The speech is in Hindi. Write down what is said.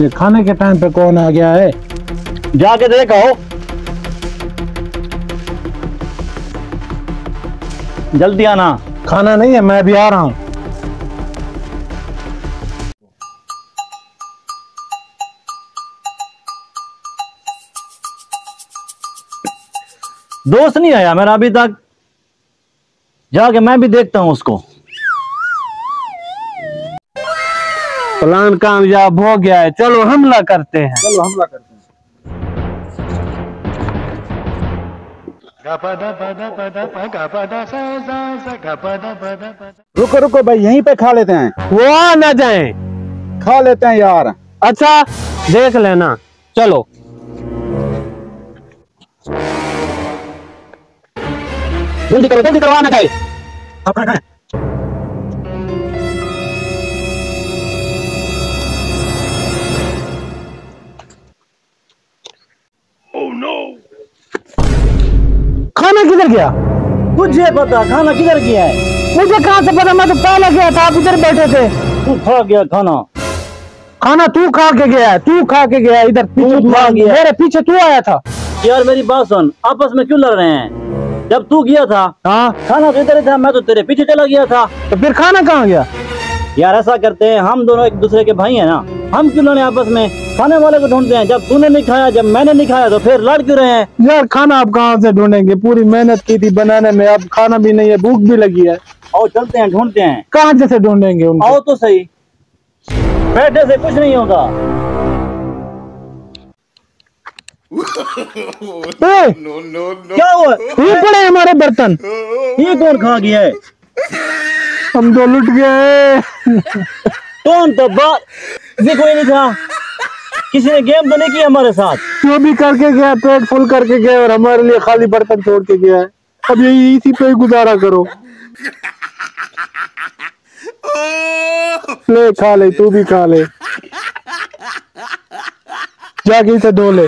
ये खाने के टाइम पे कौन आ गया है? जाके देखो। जल्दी आना। खाना नहीं है, मैं भी आ रहा हूँ। दोस्त नहीं आया मेरा अभी तक, जाके मैं भी देखता हूँ उसको। प्लान कामयाब हो गया है, चलो हमला करते हैं। चलो हमला करते हैं। रुको रुको भाई, यहीं पे खा लेते हैं। वो आ ना जाए। खा लेते हैं यार। अच्छा देख लेना, चलो। जल्दी करो आना चाहिए। अपना खाएं। खाना किधर गया? तुझे पता खाना किधर गया है? मुझे कहाँ से पता, मैं तो पहले गया था, आप इधर बैठे थे। तू खा गया खाना। खाना तू खा के गया है, तू खा के गया इधर पीछे, खा गया। मेरे पीछे तू आया था। यार मेरी बात सुन, आपस में क्यों लड़ रहे हैं? जब तू गया था हाँ, खाना तो इधर ही था, मैं तो तेरे पीछे चला गया था। तो फिर खाना कहाँ गया? यार ऐसा करते हैं, हम दोनों एक दूसरे के भाई हैं ना, हम क्यों लड़े आपस में? खाने वाले को ढूंढते हैं। जब तूने नहीं खाया, जब मैंने नहीं खाया, तो फिर लड़ क्यों रहे हैं? यार खाना आप कहाँ से ढूंढेंगे? पूरी मेहनत की थी बनाने में, अब खाना भी नहीं है, भूख भी लगी है। आओ चलते हैं, ढूंढते हैं। कहाँ से ढूंढेंगे उनको? आओ तो सही, बैठे से कुछ नहीं होगा। क्या हुआ? ये पड़े हमारे बर्तन। ये कौन खा गया है? हम तो लुट गए। कौन तो बात भी कोई नहीं था। किसी ने गेम तो नहीं किया हमारे साथ? जो भी करके गया पेट फुल करके गया और हमारे लिए खाली बर्तन छोड़ के गया है। अब यही इसी पे ही गुजारा करो। ले खा ले, तू भी खा ले, जाके इसे धो ले।